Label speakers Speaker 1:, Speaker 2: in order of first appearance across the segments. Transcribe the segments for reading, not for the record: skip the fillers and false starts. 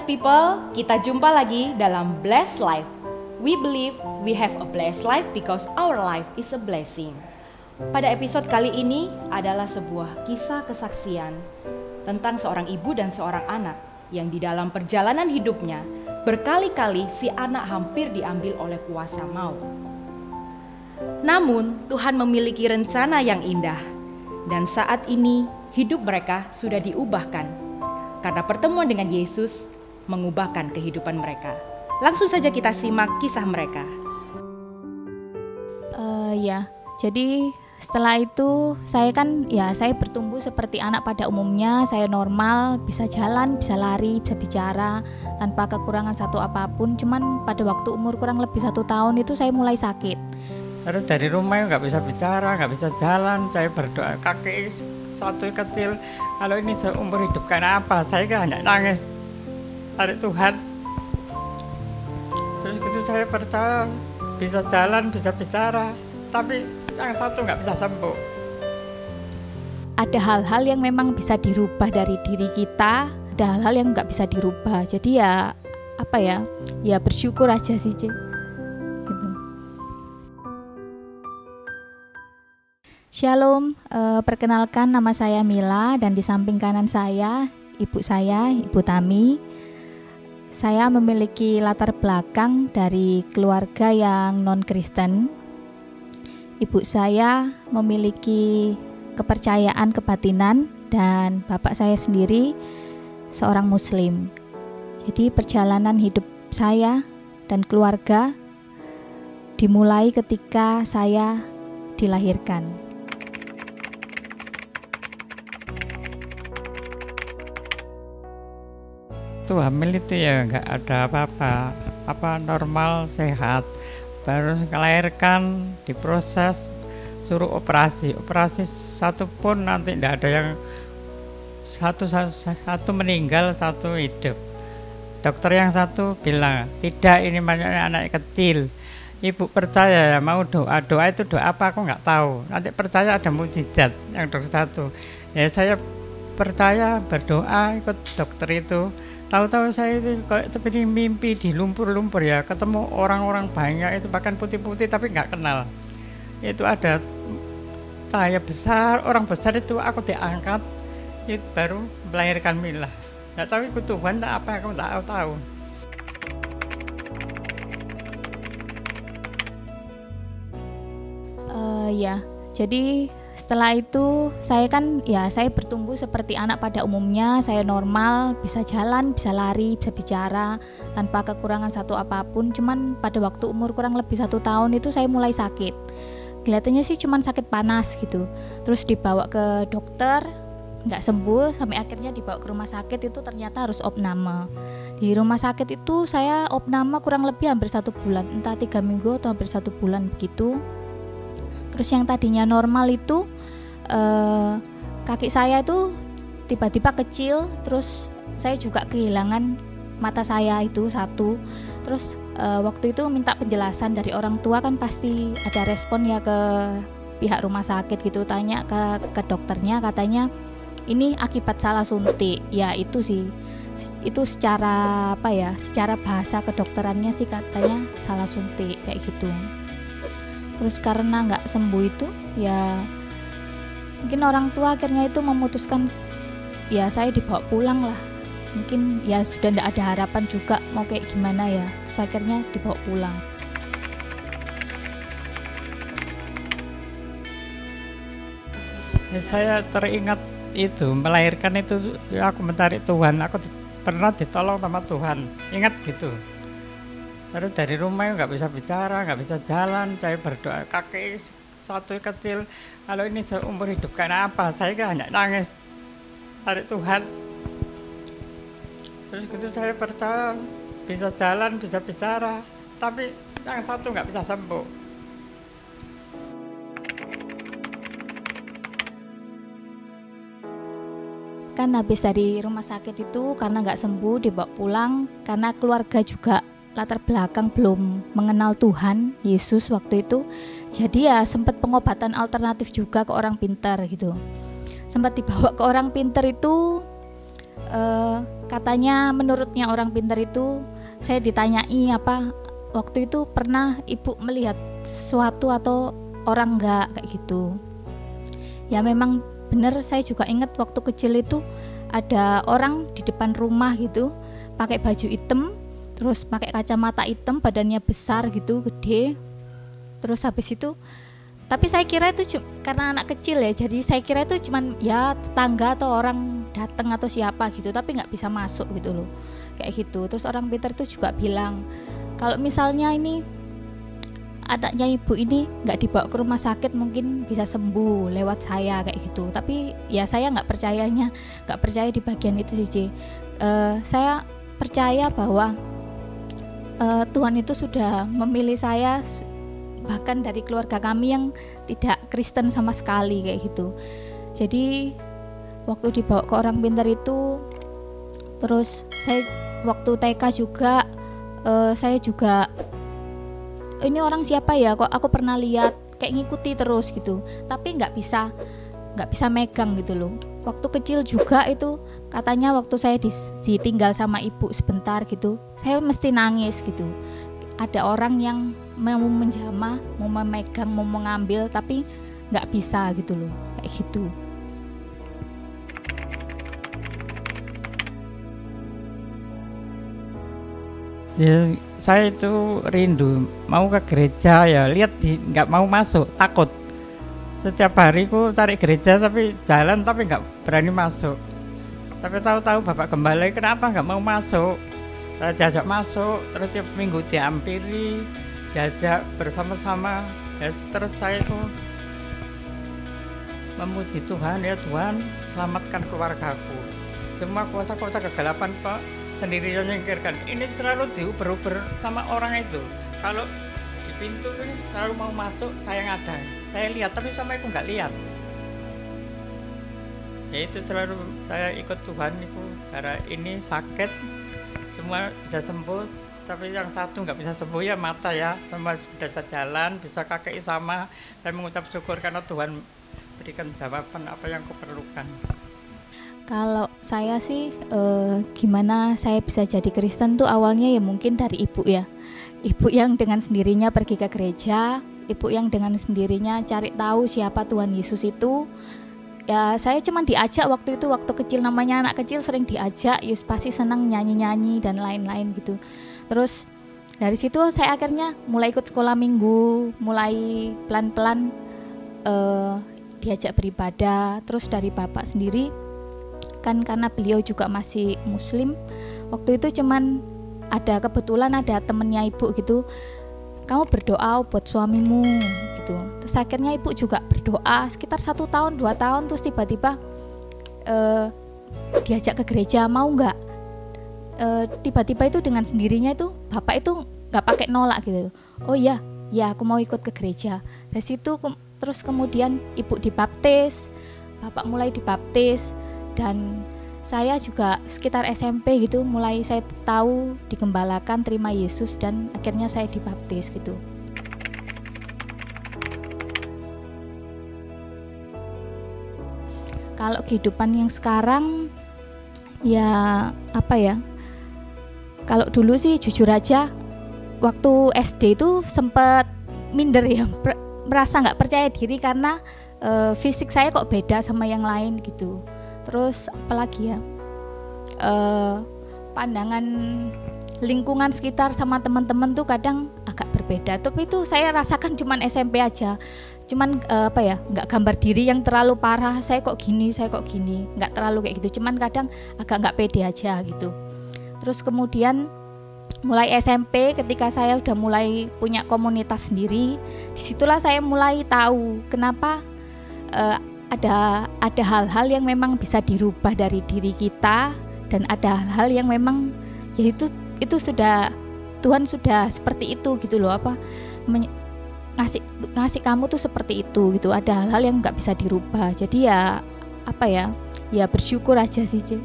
Speaker 1: blessed people, kita jumpa lagi dalam Blessed Life. We believe we have a blessed life because our life is a blessing. Pada episode kali ini adalah sebuah kisah kesaksian tentang seorang ibu dan seorang anak yang di dalam perjalanan hidupnya berkali-kali si anak hampir diambil oleh kuasa maut. Namun Tuhan memiliki rencana yang indah dan saat ini hidup mereka sudah diubahkan karena pertemuan dengan Yesus mengubahkan kehidupan mereka. Langsung saja kita simak kisah mereka.
Speaker 2: Jadi setelah itu saya bertumbuh seperti anak pada umumnya. Saya normal, bisa jalan, bisa lari, bisa bicara tanpa kekurangan satu apapun. Cuman pada waktu umur kurang lebih 1 tahun itu saya mulai sakit.
Speaker 3: Terus dari rumah nggak bisa bicara, nggak bisa jalan. Saya berdoa, kaki satu kecil. Kalau ini seumur hidup karena apa? Saya kan hanya nangis cari Tuhan. Terus gitu saya percaya bisa jalan, bisa bicara, tapi yang satu nggak bisa sembuh.
Speaker 2: Ada hal-hal yang memang bisa dirubah dari diri kita, ada hal-hal yang nggak bisa dirubah. Jadi ya bersyukur aja sih, Ci. Gitu. Shalom, perkenalkan nama saya Mila dan di samping kanan saya, Ibu Tami. Saya memiliki latar belakang dari keluarga yang non-Kristen. Ibu saya memiliki kepercayaan kebatinan dan bapak saya sendiri seorang Muslim. Jadi perjalanan hidup saya dan keluarga dimulai ketika saya dilahirkan.
Speaker 3: Tuh hamil itu ya nggak ada apa-apa, normal, sehat. Baru melahirkan, diproses, suruh operasi satu pun nanti tidak ada yang satu meninggal, satu hidup. Dokter yang satu bilang tidak, ini banyaknya anak kecil. Ibu percaya ya, mau doa itu doa apa aku nggak tahu. Nanti percaya ada mukjizat yang dokter satu. Ya saya percaya, berdoa ikut dokter itu. Tahu-tahu saya itu kayak seperti mimpi di lumpur-lumpur ya, ketemu orang-orang banyak itu bahkan putih-putih tapi nggak kenal. Itu ada cahaya besar, orang besar itu aku diangkat, itu baru melahirkan Mila. Nggak tahu ikut Tuhan tak apa, aku nggak tahu.
Speaker 2: Jadi setelah itu saya bertumbuh seperti anak pada umumnya. Saya normal, bisa jalan, bisa lari, bisa bicara tanpa kekurangan satu apapun. Cuman pada waktu umur kurang lebih 1 tahun itu saya mulai sakit. Kelihatannya sih cuman sakit panas gitu. Terus dibawa ke dokter, nggak sembuh, sampai akhirnya dibawa ke rumah sakit. Itu ternyata harus opname. Di rumah sakit itu saya opname kurang lebih hampir 1 bulan, entah 3 minggu atau hampir 1 bulan begitu. Terus yang tadinya normal itu kaki saya itu tiba-tiba kecil. Terus saya juga kehilangan mata saya itu satu. Terus waktu itu minta penjelasan dari orang tua, kan pasti ada respon ya ke pihak rumah sakit gitu. Tanya ke dokternya, katanya ini akibat salah suntik. Ya itu sih, itu secara bahasa kedokterannya sih katanya salah suntik kayak gitu. Terus karena nggak sembuh itu ya mungkin orang tua akhirnya itu memutuskan ya saya dibawa pulang lah. Mungkin ya sudah nggak ada harapan juga mau kayak gimana ya. Terus akhirnya dibawa pulang.
Speaker 3: Saya teringat itu melahirkan itu aku mencari Tuhan, aku pernah ditolong sama Tuhan, ingat gitu. Terus dari rumah nggak bisa bicara, nggak bisa jalan. Saya berdoa, kaki satu kecil. Kalau ini seumur hidup karena apa? Saya kan hanya nangis cari Tuhan. Terus gitu saya percaya bisa jalan, bisa bicara, tapi yang satu nggak bisa sembuh.
Speaker 2: Kan habis dari rumah sakit itu karena nggak sembuh dibawa pulang, karena keluarga juga latar belakang belum mengenal Tuhan Yesus waktu itu. Jadi ya sempat pengobatan alternatif juga ke orang pintar gitu. Sempat dibawa ke orang pintar itu Katanya menurutnya orang pintar itu, saya ditanyai apa waktu itu pernah ibu melihat sesuatu atau orang enggak kayak gitu. Ya memang benar, saya juga ingat waktu kecil itu ada orang di depan rumah gitu pakai baju hitam, terus pakai kacamata hitam, badannya besar gitu, gede. Terus habis itu, tapi saya kira itu karena anak kecil ya, jadi saya kira itu cuman ya tetangga atau orang datang atau siapa gitu, tapi nggak bisa masuk gitu loh, kayak gitu. Terus orang pintar itu juga bilang kalau misalnya ini anaknya ibu ini nggak dibawa ke rumah sakit mungkin bisa sembuh lewat saya kayak gitu. Tapi ya saya nggak percaya di bagian itu sih, C. Saya percaya bahwa Tuhan itu sudah memilih saya, bahkan dari keluarga kami yang tidak Kristen sama sekali kayak gitu. Jadi waktu dibawa ke orang pintar itu, terus saya waktu TK juga saya juga, ini orang siapa ya, kok aku pernah lihat, kayak ngikuti terus gitu, tapi nggak bisa megang gitu loh. Waktu kecil juga itu katanya waktu saya ditinggal sama ibu sebentar gitu, saya mesti nangis gitu. Ada orang yang mau menjamah, mau memegang, mau mengambil, tapi nggak bisa gitu loh, kayak gitu.
Speaker 3: Ya, saya itu rindu mau ke gereja ya, lihat nggak mau masuk, takut. Setiap hari ku cari gereja tapi jalan tapi nggak berani masuk. Tapi tahu-tahu Bapak Gembala kenapa nggak mau masuk. Saya jajak masuk, terus tiap minggu dihampiri, jajak bersama-sama. Ya, terus saya itu memuji Tuhan, ya Tuhan selamatkan keluargaku. Semua kuasa-kuasa kegelapan Pak sendiri yang menyingkirkan. Ini selalu diuber-uber sama orang itu. Kalau di pintu ini selalu mau masuk, saya ngadang, saya lihat, tapi sama aku nggak lihat. Ya itu selalu saya ikut Tuhan itu, karena ini sakit semua bisa sembuh, tapi yang satu nggak bisa sembuh ya mata ya, sama bisa jalan, bisa kaki sama. Saya mengucap syukur karena Tuhan berikan jawaban apa yang kuperlukan.
Speaker 2: Kalau saya sih gimana saya bisa jadi Kristen tuh awalnya ya mungkin dari ibu ya. Ibu yang dengan sendirinya pergi ke gereja, ibu yang dengan sendirinya cari tahu siapa Tuhan Yesus itu. Ya saya cuma diajak waktu itu, waktu kecil, namanya anak kecil sering diajak, Yus pasti senang nyanyi-nyanyi dan lain-lain gitu. Terus dari situ saya akhirnya mulai ikut sekolah minggu, mulai pelan-pelan diajak beribadah. Terus dari bapak sendiri, kan karena beliau juga masih muslim, waktu itu cuman ada kebetulan ada temennya ibu gitu, kamu berdoa buat suamimu gitu. Terus akhirnya ibu juga berdoa sekitar 1 tahun 2 tahun, terus tiba-tiba diajak ke gereja, mau nggak? Tiba-tiba itu dengan sendirinya itu bapak itu nggak pakai nolak gitu. Oh ya aku mau ikut ke gereja. Dari situ terus kemudian ibu dibaptis, bapak mulai dibaptis. Dan saya juga sekitar SMP gitu mulai saya tahu digembalakan, terima Yesus, dan akhirnya saya dibaptis gitu. Kalau kehidupan yang sekarang ya apa ya, kalau dulu sih jujur aja waktu SD itu sempat minder ya, merasa nggak percaya diri karena fisik saya kok beda sama yang lain gitu. Terus apalagi ya, pandangan lingkungan sekitar sama teman-teman tuh kadang agak berbeda. Tapi itu saya rasakan cuman SMP aja, cuman nggak gambar diri yang terlalu parah, saya kok gini, nggak terlalu kayak gitu, cuman kadang agak nggak pede aja gitu. Terus kemudian mulai SMP, ketika saya udah mulai punya komunitas sendiri, disitulah saya mulai tahu kenapa ada hal-hal yang memang bisa dirubah dari diri kita, dan ada hal-hal yang memang ya itu sudah Tuhan sudah seperti itu gitu loh, ngasih kamu tuh seperti itu gitu. Ada hal-hal yang nggak bisa dirubah, jadi ya bersyukur aja sih, C.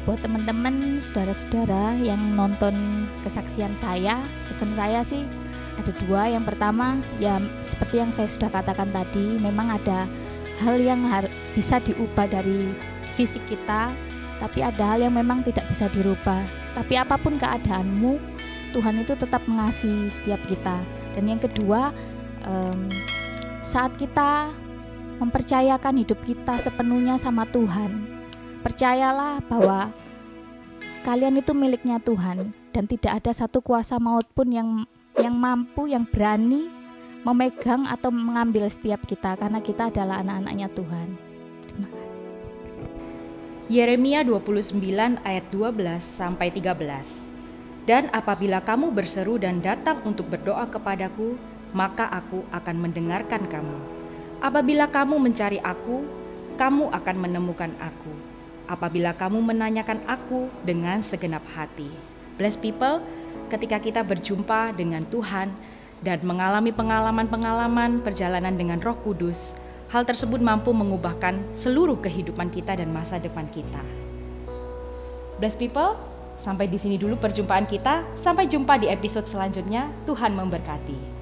Speaker 2: buat teman-teman, saudara-saudara yang nonton kesaksian saya, pesan saya sih ada 2. Yang pertama, ya seperti yang saya sudah katakan tadi, memang ada hal yang bisa diubah dari fisik kita, tapi ada hal yang memang tidak bisa dirubah. Tapi apapun keadaanmu, Tuhan itu tetap mengasihi setiap kita. Dan yang kedua, saat kita mempercayakan hidup kita sepenuhnya sama Tuhan, percayalah bahwa kalian itu miliknya Tuhan dan tidak ada satu kuasa maut pun yang mampu, yang berani memegang atau mengambil setiap kita, karena kita adalah anak-anaknya Tuhan. Terima kasih.
Speaker 1: Yeremia 29 ayat 12 sampai 13. Dan apabila kamu berseru dan datang untuk berdoa kepadaku, maka aku akan mendengarkan kamu. Apabila kamu mencari aku, kamu akan menemukan aku. Apabila kamu menanyakan aku dengan segenap hati. Blessed people, ketika kita berjumpa dengan Tuhan dan mengalami pengalaman-pengalaman perjalanan dengan Roh Kudus, hal tersebut mampu mengubahkan seluruh kehidupan kita dan masa depan kita. Blessed people, sampai di sini dulu perjumpaan kita. Sampai jumpa di episode selanjutnya. Tuhan memberkati.